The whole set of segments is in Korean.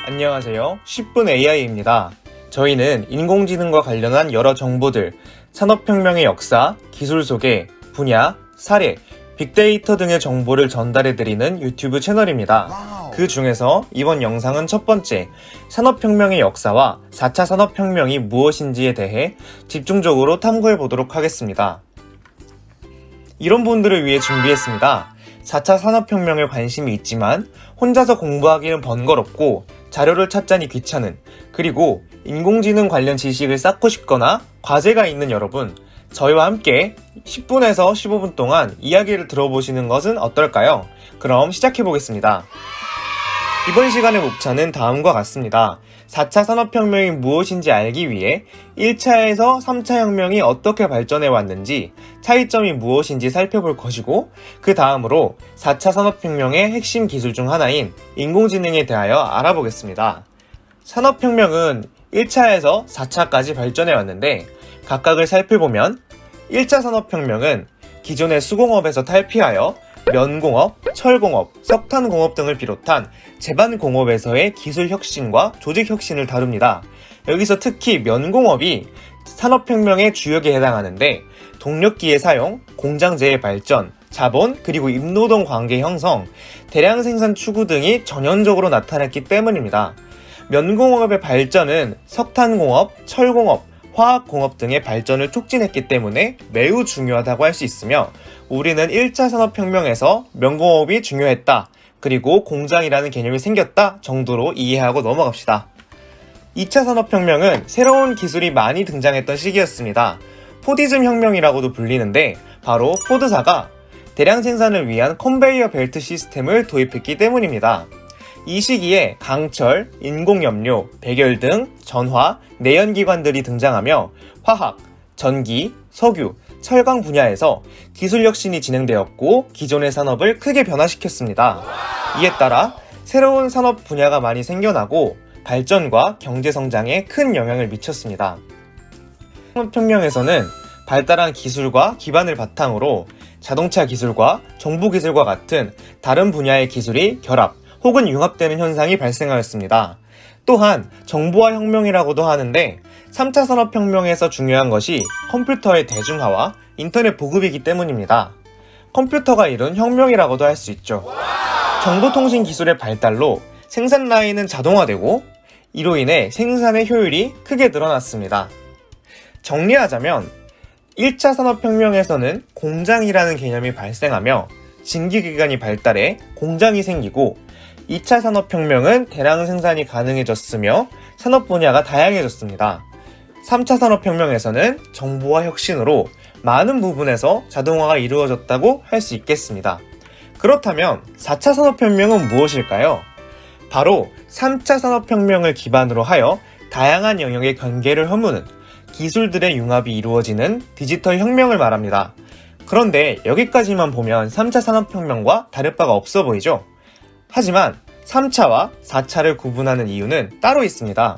안녕하세요. 10분 AI입니다. 저희는 인공지능과 관련한 여러 정보들, 산업혁명의 역사, 기술 소개, 분야, 사례, 빅데이터 등의 정보를 전달해드리는 유튜브 채널입니다. 그 중에서 이번 영상은 첫 번째, 산업혁명의 역사와 4차 산업혁명이 무엇인지에 대해 집중적으로 탐구해보도록 하겠습니다. 이런 분들을 위해 준비했습니다. 4차 산업혁명에 관심이 있지만 혼자서 공부하기는 번거롭고 자료를 찾자니 귀찮은, 그리고 인공지능 관련 지식을 쌓고 싶거나 과제가 있는 여러분, 저희와 함께 10분에서 15분 동안 이야기를 들어보시는 것은 어떨까요? 그럼 시작해보겠습니다. 이번 시간의 목차는 다음과 같습니다. 4차 산업혁명이 무엇인지 알기 위해 1차에서 3차 혁명이 어떻게 발전해 왔는지, 차이점이 무엇인지 살펴볼 것이고, 그 다음으로 4차 산업혁명의 핵심 기술 중 하나인 인공지능에 대하여 알아보겠습니다. 산업혁명은 1차에서 4차까지 발전해 왔는데, 각각을 살펴보면 1차 산업혁명은 기존의 수공업에서 탈피하여 면공업, 철공업, 석탄공업 등을 비롯한 제반공업에서의 기술 혁신과 조직 혁신을 다룹니다. 여기서 특히 면공업이 산업혁명의 주역에 해당하는데, 동력기의 사용, 공장제의 발전, 자본, 그리고 임노동 관계 형성, 대량 생산 추구 등이 전형적으로 나타났기 때문입니다. 면공업의 발전은 석탄공업, 철공업, 화학공업 등의 발전을 촉진했기 때문에 매우 중요하다고 할 수 있으며, 우리는 1차 산업혁명에서 면공업이 중요했다, 그리고 공장이라는 개념이 생겼다 정도로 이해하고 넘어갑시다. 2차 산업혁명은 새로운 기술이 많이 등장했던 시기였습니다. 포디즘 혁명이라고도 불리는데, 바로 포드사가 대량 생산을 위한 컨베이어 벨트 시스템을 도입했기 때문입니다. 이 시기에 강철, 인공염료, 백열 등 전화, 내연기관들이 등장하며 화학, 전기, 석유, 철강 분야에서 기술 혁신이 진행되었고, 기존의 산업을 크게 변화시켰습니다. 이에 따라 새로운 산업 분야가 많이 생겨나고 발전과 경제 성장에 큰 영향을 미쳤습니다. 산업혁명에서는 발달한 기술과 기반을 바탕으로 자동차 기술과 정보 기술과 같은 다른 분야의 기술이 결합 혹은 융합되는 현상이 발생하였습니다. 또한 정보화 혁명이라고도 하는데, 3차 산업혁명에서 중요한 것이 컴퓨터의 대중화와 인터넷 보급이기 때문입니다. 컴퓨터가 이룬 혁명이라고도 할 수 있죠. 정보통신 기술의 발달로 생산 라인은 자동화되고, 이로 인해 생산의 효율이 크게 늘어났습니다. 정리하자면 1차 산업혁명에서는 공장이라는 개념이 발생하며 진기기관이 발달해 공장이 생기고, 2차 산업혁명은 대량 생산이 가능해졌으며 산업 분야가 다양해졌습니다. 3차 산업혁명에서는 정보화 혁신으로 많은 부분에서 자동화가 이루어졌다고 할 수 있겠습니다. 그렇다면 4차 산업혁명은 무엇일까요? 바로 3차 산업혁명을 기반으로 하여 다양한 영역의 경계를 허무는 기술들의 융합이 이루어지는 디지털 혁명을 말합니다. 그런데 여기까지만 보면 3차 산업혁명과 다를 바가 없어 보이죠? 하지만 3차와 4차를 구분하는 이유는 따로 있습니다.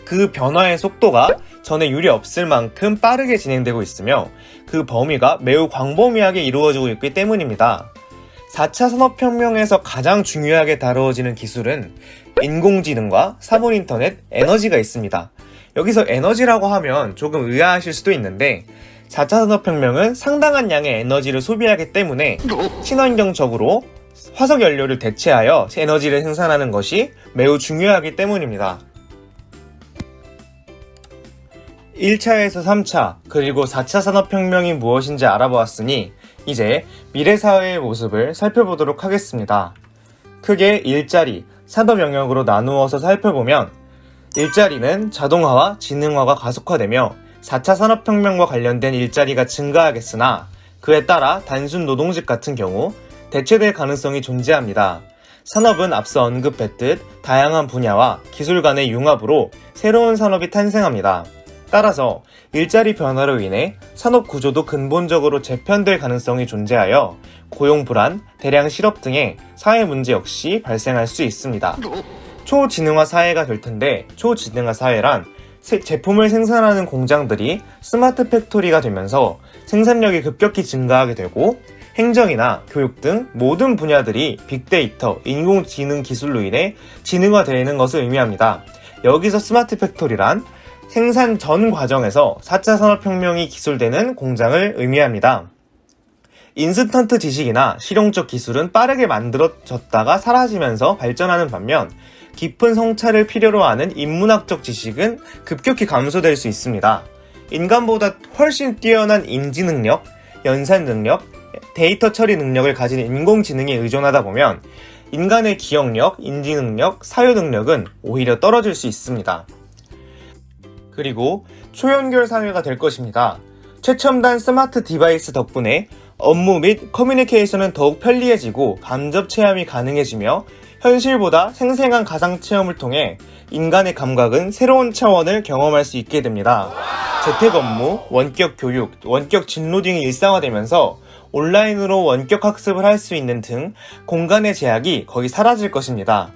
그 변화의 속도가 전에 유례 없을 만큼 빠르게 진행되고 있으며, 그 범위가 매우 광범위하게 이루어지고 있기 때문입니다. 4차 산업혁명에서 가장 중요하게 다루어지는 기술은 인공지능과 사물인터넷, 에너지가 있습니다. 여기서 에너지라고 하면 조금 의아하실 수도 있는데, 4차 산업혁명은 상당한 양의 에너지를 소비하기 때문에 친환경적으로 화석연료를 대체하여 에너지를 생산하는 것이 매우 중요하기 때문입니다. 1차에서 3차, 그리고 4차 산업혁명이 무엇인지 알아보았으니 이제 미래사회의 모습을 살펴보도록 하겠습니다. 크게 일자리, 산업 영역으로 나누어서 살펴보면, 일자리는 자동화와 지능화가 가속화되며 4차 산업혁명과 관련된 일자리가 증가하겠으나, 그에 따라 단순 노동직 같은 경우 대체될 가능성이 존재합니다. 산업은 앞서 언급했듯 다양한 분야와 기술 간의 융합으로 새로운 산업이 탄생합니다. 따라서 일자리 변화로 인해 산업 구조도 근본적으로 재편될 가능성이 존재하여 고용 불안, 대량 실업 등의 사회 문제 역시 발생할 수 있습니다. 초지능화 사회가 될 텐데, 초지능화 사회란 제품을 생산하는 공장들이 스마트 팩토리가 되면서 생산력이 급격히 증가하게 되고, 행정이나 교육 등 모든 분야들이 빅데이터, 인공지능 기술로 인해 지능화되는 것을 의미합니다. 여기서 스마트 팩토리란 생산 전 과정에서 4차 산업혁명이 기술되는 공장을 의미합니다. 인스턴트 지식이나 실용적 기술은 빠르게 만들어졌다가 사라지면서 발전하는 반면 깊은 성찰을 필요로 하는 인문학적 지식은 급격히 감소될 수 있습니다. 인간보다 훨씬 뛰어난 인지 능력, 연산 능력, 데이터 처리 능력을 가진 인공지능에 의존하다 보면 인간의 기억력, 인지 능력, 사유 능력은 오히려 떨어질 수 있습니다. 그리고 초연결 사회가 될 것입니다. 최첨단 스마트 디바이스 덕분에 업무 및 커뮤니케이션은 더욱 편리해지고 감접 체험이 가능해지며 현실보다 생생한 가상 체험을 통해 인간의 감각은 새로운 차원을 경험할 수 있게 됩니다. 재택업무, 원격 교육, 원격 진로 등이 일상화되면서 온라인으로 원격 학습을 할 수 있는 등 공간의 제약이 거의 사라질 것입니다.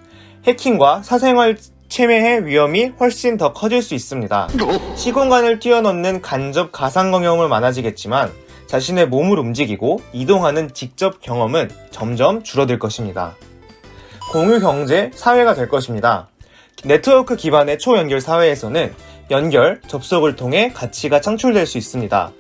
해킹과 사생활 침해의 위험이 훨씬 더 커질 수 있습니다. 시공간을 뛰어넘는 간접 가상 경험은 많아지겠지만 자신의 몸을 움직이고 이동하는 직접 경험은 점점 줄어들 것입니다. 공유 경제 사회가 될 것입니다. 네트워크 기반의 초연결 사회에서는 연결, 접속을 통해 가치가 창출될 수 있습니다.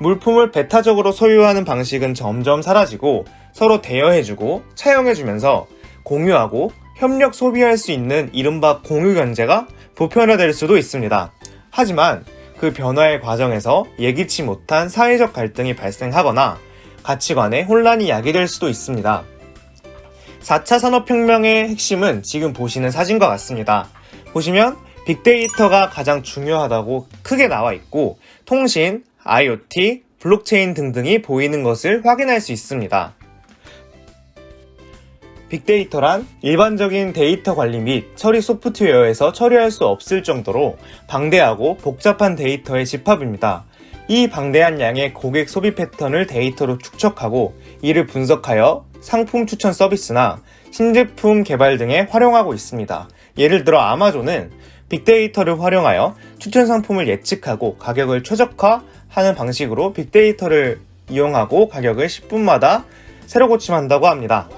물품을 배타적으로 소유하는 방식은 점점 사라지고 서로 대여해주고 차용해주면서 공유하고 협력 소비할 수 있는 이른바 공유 경제가 보편화될 수도 있습니다. 하지만 그 변화의 과정에서 예기치 못한 사회적 갈등이 발생하거나 가치관의 혼란이 야기될 수도 있습니다. 4차 산업혁명의 핵심은 지금 보시는 사진과 같습니다. 보시면 빅데이터가 가장 중요하다고 크게 나와 있고 통신, IoT, 블록체인 등등이 보이는 것을 확인할 수 있습니다. 빅데이터란 일반적인 데이터 관리 및 처리 소프트웨어에서 처리할 수 없을 정도로 방대하고 복잡한 데이터의 집합입니다. 이 방대한 양의 고객 소비 패턴을 데이터로 축적하고 이를 분석하여 상품 추천 서비스나 신제품 개발 등에 활용하고 있습니다. 예를 들어 아마존은 빅데이터를 활용하여 추천 상품을 예측하고 가격을 최적화하는 방식으로 빅데이터를 이용하고 가격을 10분마다 새로 고침한다고 합니다.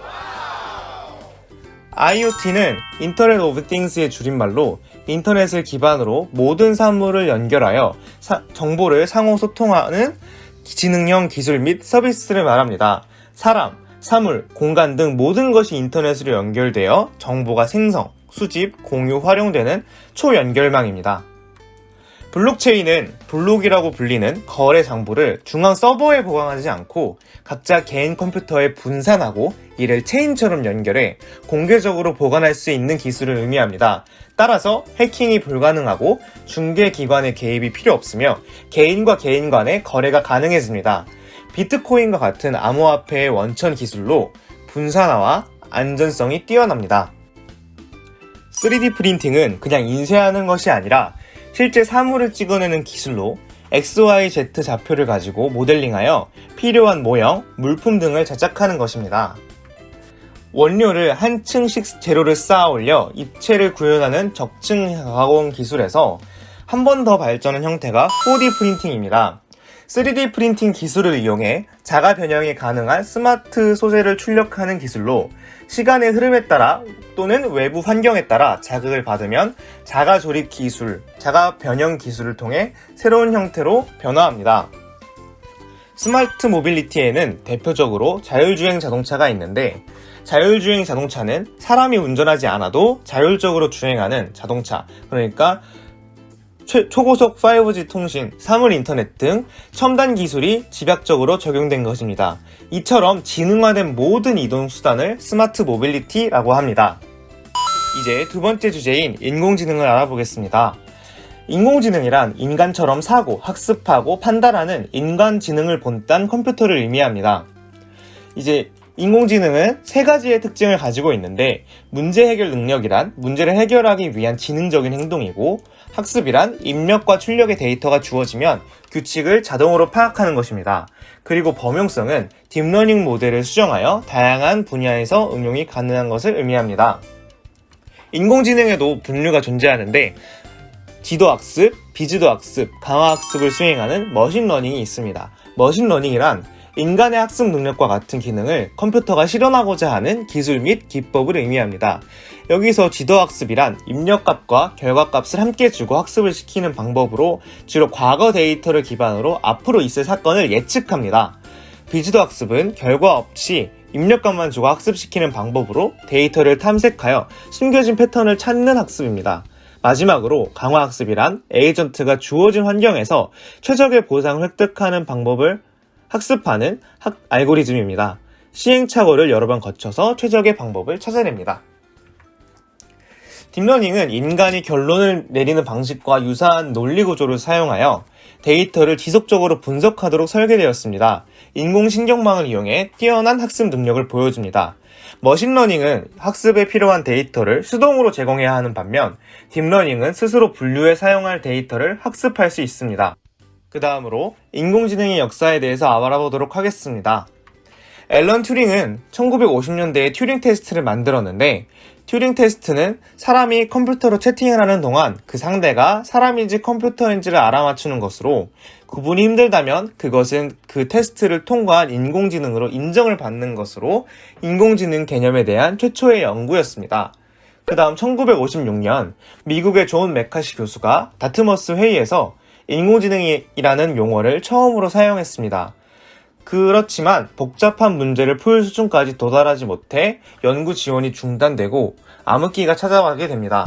IoT는 인터넷 오브 띵스의 줄임말로 인터넷을 기반으로 모든 사물을 연결하여 정보를 상호 소통하는 지능형 기술 및 서비스를 말합니다. 사람, 사물, 공간 등 모든 것이 인터넷으로 연결되어 정보가 생성, 수집, 공유, 활용되는 초연결망입니다. 블록체인은 블록이라고 불리는 거래 장부를 중앙 서버에 보관하지 않고 각자 개인 컴퓨터에 분산하고 이를 체인처럼 연결해 공개적으로 보관할 수 있는 기술을 의미합니다. 따라서 해킹이 불가능하고 중개기관의 개입이 필요 없으며 개인과 개인 간의 거래가 가능해집니다. 비트코인과 같은 암호화폐의 원천 기술로 분산화와 안전성이 뛰어납니다. 3D 프린팅은 그냥 인쇄하는 것이 아니라 실제 사물을 찍어내는 기술로 XYZ 좌표를 가지고 모델링하여 필요한 모형, 물품 등을 제작하는 것입니다. 원료를 한 층씩 재료를 쌓아 올려 입체를 구현하는 적층 가공 기술에서 한 번 더 발전한 형태가 4D 프린팅입니다. 3D 프린팅 기술을 이용해 자가 변형이 가능한 스마트 소재를 출력하는 기술로 시간의 흐름에 따라 또는 외부 환경에 따라 자극을 받으면 자가 조립 기술, 자가 변형 기술을 통해 새로운 형태로 변화합니다. 스마트 모빌리티에는 대표적으로 자율주행 자동차가 있는데 자율주행 자동차는 사람이 운전하지 않아도 자율적으로 주행하는 자동차, 그러니까 초고속 5G 통신, 사물 인터넷 등 첨단 기술이 집약적으로 적용된 것입니다. 이처럼 지능화된 모든 이동 수단을 스마트 모빌리티라고 합니다. 이제 두 번째 주제인 인공지능을 알아보겠습니다. 인공지능이란 인간처럼 사고, 학습하고 판단하는 인간 지능을 본딴 컴퓨터를 의미합니다. 이제 인공지능은 세 가지의 특징을 가지고 있는데 문제 해결 능력이란 문제를 해결하기 위한 지능적인 행동이고 학습이란 입력과 출력의 데이터가 주어지면 규칙을 자동으로 파악하는 것입니다. 그리고 범용성은 딥러닝 모델을 수정하여 다양한 분야에서 응용이 가능한 것을 의미합니다. 인공지능에도 분류가 존재하는데 지도학습, 비지도학습, 강화학습을 수행하는 머신러닝이 있습니다. 머신러닝이란 인간의 학습 능력과 같은 기능을 컴퓨터가 실현하고자 하는 기술 및 기법을 의미합니다. 여기서 지도학습이란 입력값과 결과값을 함께 주고 학습을 시키는 방법으로 주로 과거 데이터를 기반으로 앞으로 있을 사건을 예측합니다. 비지도학습은 결과 없이 입력값만 주고 학습시키는 방법으로 데이터를 탐색하여 숨겨진 패턴을 찾는 학습입니다. 마지막으로 강화학습이란 에이전트가 주어진 환경에서 최적의 보상을 획득하는 방법을 학습하는 알고리즘입니다. 시행착오를 여러 번 거쳐서 최적의 방법을 찾아냅니다. 딥러닝은 인간이 결론을 내리는 방식과 유사한 논리 구조를 사용하여 데이터를 지속적으로 분석하도록 설계되었습니다. 인공신경망을 이용해 뛰어난 학습 능력을 보여줍니다. 머신러닝은 학습에 필요한 데이터를 수동으로 제공해야 하는 반면 딥러닝은 스스로 분류해 사용할 데이터를 학습할 수 있습니다. 그 다음으로 인공지능의 역사에 대해서 알아보도록 하겠습니다. 앨런 튜링은 1950년대에 튜링 테스트를 만들었는데 튜링 테스트는 사람이 컴퓨터로 채팅을 하는 동안 그 상대가 사람인지 컴퓨터인지를 알아맞추는 것으로 구분이 힘들다면 그것은 그 테스트를 통과한 인공지능으로 인정을 받는 것으로 인공지능 개념에 대한 최초의 연구였습니다. 그 다음 1956년 미국의 존 메카시 교수가 다트머스 회의에서 인공지능이라는 용어를 처음으로 사용했습니다. 그렇지만 복잡한 문제를 풀 수준까지 도달하지 못해 연구 지원이 중단되고 암흑기가 찾아가게 됩니다.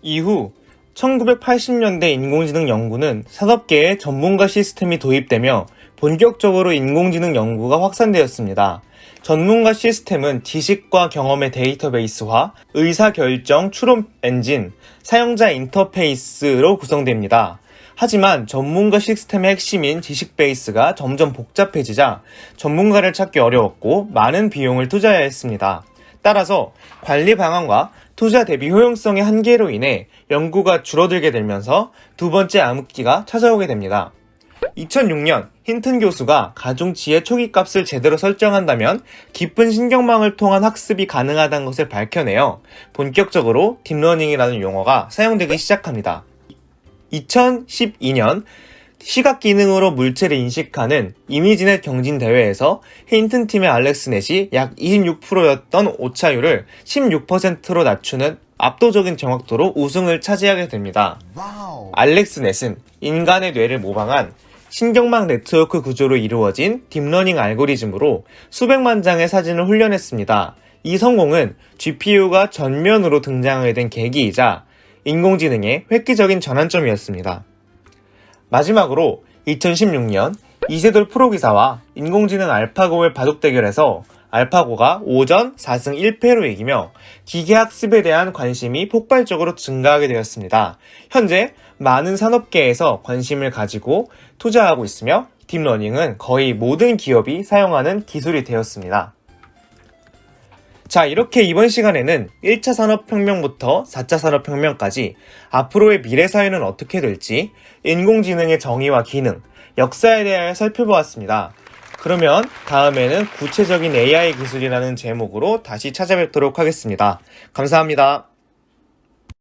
이후 1980년대 인공지능 연구는 산업계에 전문가 시스템이 도입되며 본격적으로 인공지능 연구가 확산되었습니다. 전문가 시스템은 지식과 경험의 데이터베이스화, 의사결정 추론 엔진, 사용자 인터페이스로 구성됩니다. 하지만 전문가 시스템의 핵심인 지식 베이스가 점점 복잡해지자 전문가를 찾기 어려웠고 많은 비용을 투자해야 했습니다. 따라서 관리 방안과 투자 대비 효용성의 한계로 인해 연구가 줄어들게 되면서 두 번째 암흑기가 찾아오게 됩니다. 2006년 힌튼 교수가 가중치의 초기 값을 제대로 설정한다면 깊은 신경망을 통한 학습이 가능하다는 것을 밝혀내어 본격적으로 딥러닝이라는 용어가 사용되기 시작합니다. 2012년 시각 기능으로 물체를 인식하는 이미지넷 경진 대회에서 힌튼 팀의 알렉스 넷이 약 26%였던 오차율을 16%로 낮추는 압도적인 정확도로 우승을 차지하게 됩니다. 알렉스 넷은 인간의 뇌를 모방한 신경망 네트워크 구조로 이루어진 딥러닝 알고리즘으로 수백만 장의 사진을 훈련했습니다. 이 성공은 GPU가 전면으로 등장하게 된 계기이자 인공지능의 획기적인 전환점이었습니다. 마지막으로 2016년 이세돌 프로기사와 인공지능 알파고의 바둑 대결에서 알파고가 5전 4승 1패로 이기며 기계학습에 대한 관심이 폭발적으로 증가하게 되었습니다. 현재 많은 산업계에서 관심을 가지고 투자하고 있으며 딥러닝은 거의 모든 기업이 사용하는 기술이 되었습니다. 자, 이렇게 이번 시간에는 1차 산업혁명부터 4차 산업혁명까지 앞으로의 미래 사회는 어떻게 될지 인공지능의 정의와 기능, 역사에 대하여 살펴보았습니다. 그러면 다음에는 구체적인 AI 기술이라는 제목으로 다시 찾아뵙도록 하겠습니다. 감사합니다.